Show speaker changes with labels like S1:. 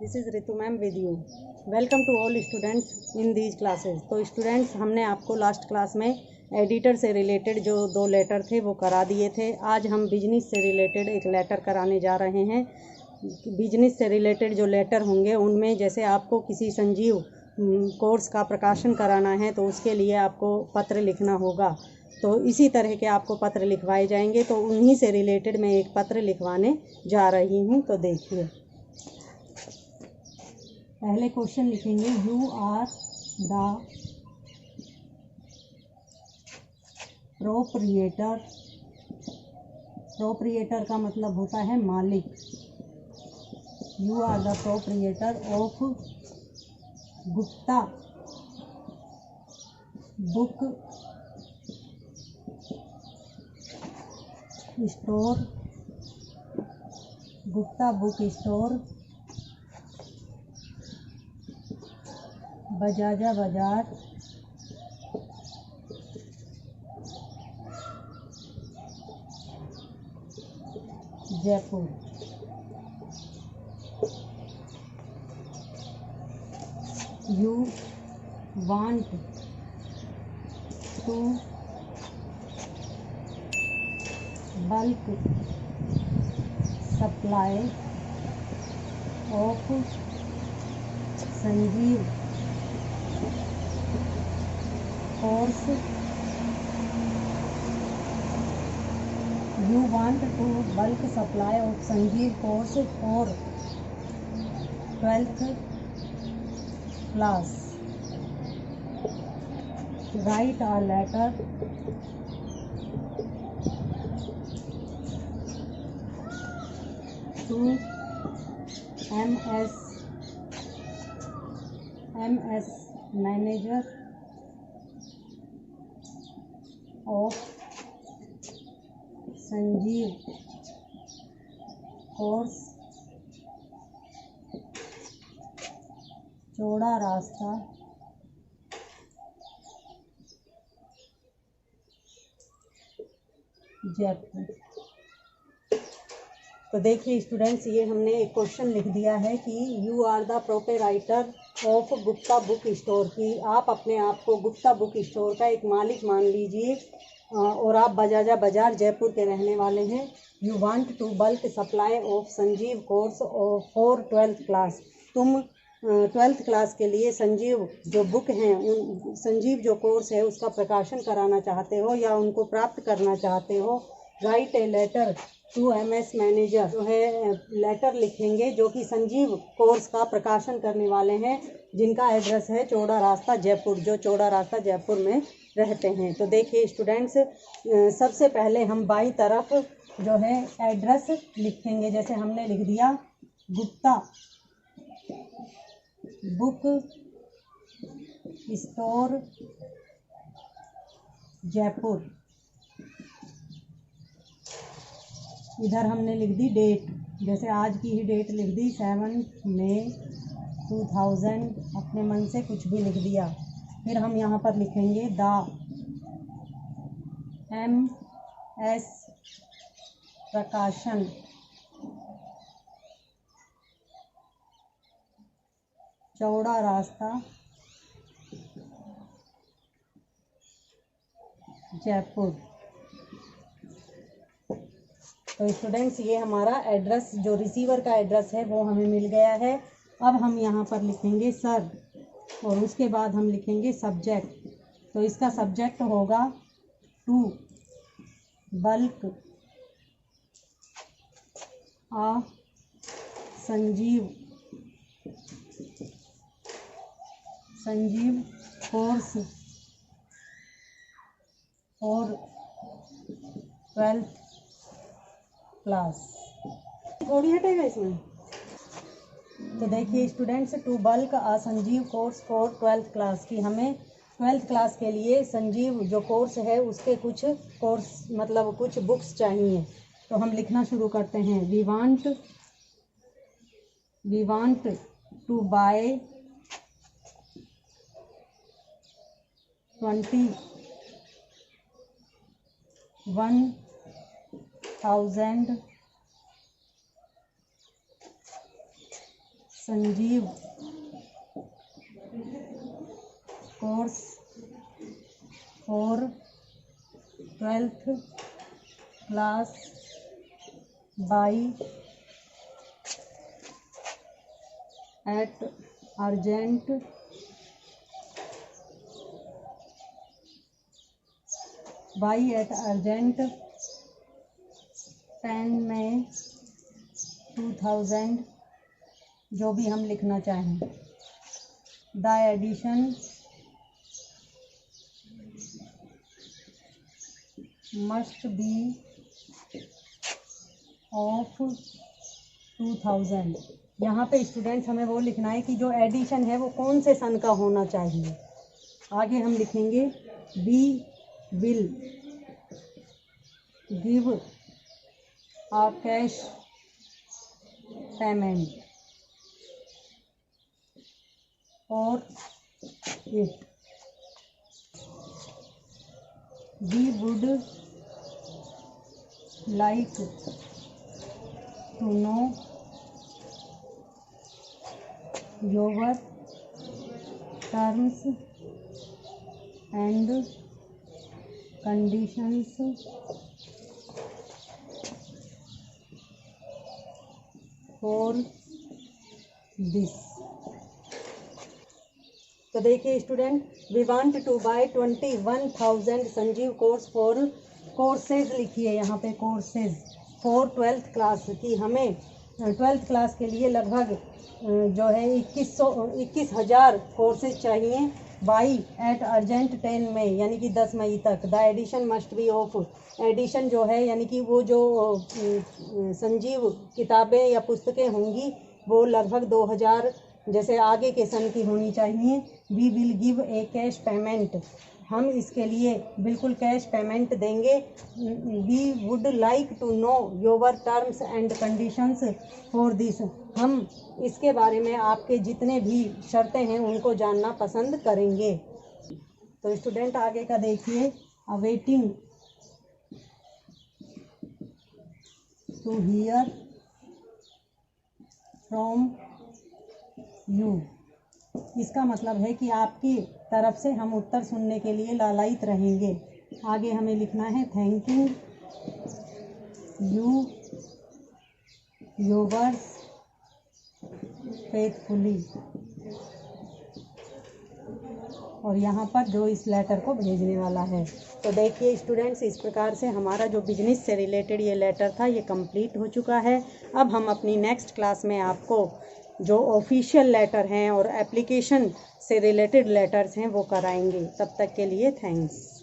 S1: This is Ritu ma'am with you. Welcome to all students in these classes. तो students, हमने आपको last class में editor से related जो 2 लेटर थे वो करा दिए थे। आज हम बिजनेस से रिलेटेड एक लेटर कराने जा रहे हैं। बिजनेस से रिलेटेड जो लेटर होंगे उनमें जैसे आपको किसी संजीव कोर्स का प्रकाशन कराना है तो उसके लिए आपको पत्र लिखना होगा। तो इसी तरह के आपको पत्र लिखवाए जाएंगे। तो उन्हीं से रिलेटेड मैं एक पत्र लिखवाने जा रही हूँ। तो देखिए, पहले क्वेश्चन लिखेंगे, you are the proprietor. Proprietor का मतलब होता है मालिक। You are the proprietor of Gupta book store. Gupta book store, Bajaja Bazar, Jaipur. You want to bulk supply of Sanjeev course. You want to bulk supply of Sanjeev course for 12th class. Write a letter to MS manager of Sanjeev course, चौड़ा रास्ता, जयपुर। तो देखिए students, ये हमने एक question लिख दिया है कि you are the proprietor of Gupta book store, की आप अपने आप को गुप्ता बुक स्टोर का एक मालिक मान लीजिए और आप बजाजा बाजार जयपुर के रहने वाले हैं। You want to bulk supply of Sanjeev course for 12th class. तुम 12th क्लास के लिए संजीव जो बुक हैं, उन संजीव जो कोर्स है उसका प्रकाशन कराना चाहते हो या उनको प्राप्त करना चाहते हो। Write a letter to MS manager, जो है लेटर लिखेंगे जो कि संजीव कोर्स का प्रकाशन करने वाले हैं, जिनका एड्रेस है चौड़ा रास्ता जयपुर, जो चौड़ा रास्ता जयपुर में रहते हैं। तो देखिए स्टूडेंट्स, सबसे पहले हम बाईं तरफ जो है एड्रेस लिखेंगे। जैसे हमने लिख दिया गुप्ता बुक स्टोर जयपुर। इधर हमने लिख दी डेट, जैसे आज की ही डेट लिख दी 7 मई 2000, अपने मन से कुछ भी लिख दिया। फिर हम यहाँ पर लिखेंगे द MS प्रकाशन चौड़ा रास्ता जयपुर। तो स्टूडेंट्स, ये हमारा एड्रेस जो रिसीवर का एड्रेस है वो हमें मिल गया है। अब हम यहाँ पर लिखेंगे सर, और उसके बाद हम लिखेंगे सब्जेक्ट। तो इसका सब्जेक्ट होगा to bulk a Sanjeev course और 12th क्लास। थोड़ी हटेगा इसमें। तो देखिए students, to bulk a Sanjeev course for 12th class, की हमें 12th क्लास के लिए संजीव जो कोर्स है उसके कुछ कोर्स मतलब कुछ बुक्स चाहिए। तो हम लिखना शुरू करते हैं। We want to buy 21,000 Sanjeev course for 12th class by at urgent urgent 10 May 2000, जो भी हम लिखना चाहें। The edition must be of 2000। यहाँ पे स्टूडेंट्स हमें वो लिखना है कि जो एडिशन है वो कौन से सन का होना चाहिए। आगे हम लिखेंगे we will give a cash payment for it. We would like to know your terms and conditions for this। तो देखिए student, we want to buy 21,000 Sanjeev courses लिखिए यहाँ पे, कोर्सेज फॉर 12th क्लास की। हमें 12th क्लास के लिए लगभग जो है 21,000 कोर्सेज चाहिए बाई एट अर्जेंट 10 मई, यानी कि 10 मई तक। The edition must be of, edition जो है यानी कि वो जो संजीव किताबें या पुस्तकें होंगी वो लगभग 2000 जैसे आगे के सन की होनी चाहिए। We will give a cash payment, हम इसके लिए बिल्कुल कैश पेमेंट देंगे। We would like to know your terms and conditions for this, हम इसके बारे में आपके जितने भी शर्तें हैं उनको जानना पसंद करेंगे। तो स्टूडेंट आगे का देखिए, awaiting to hear from you, इसका मतलब है कि आपकी तरफ से हम उत्तर सुनने के लिए लालायित रहेंगे। आगे हमें लिखना है थैंकिंग यू योवर्स फेथफुली, और यहाँ पर जो इस लेटर को भेजने वाला है। तो देखिए स्टूडेंट्स, इस प्रकार से हमारा जो बिजनेस से रिलेटेड ये लेटर था ये कंप्लीट हो चुका है। अब हम अपनी नेक्स्ट क्लास में आपको जो ऑफिशियल लेटर हैं और एप्लीकेशन से रिलेटेड लेटर्स हैं वो कराएंगे। तब तक के लिए थैंक्स।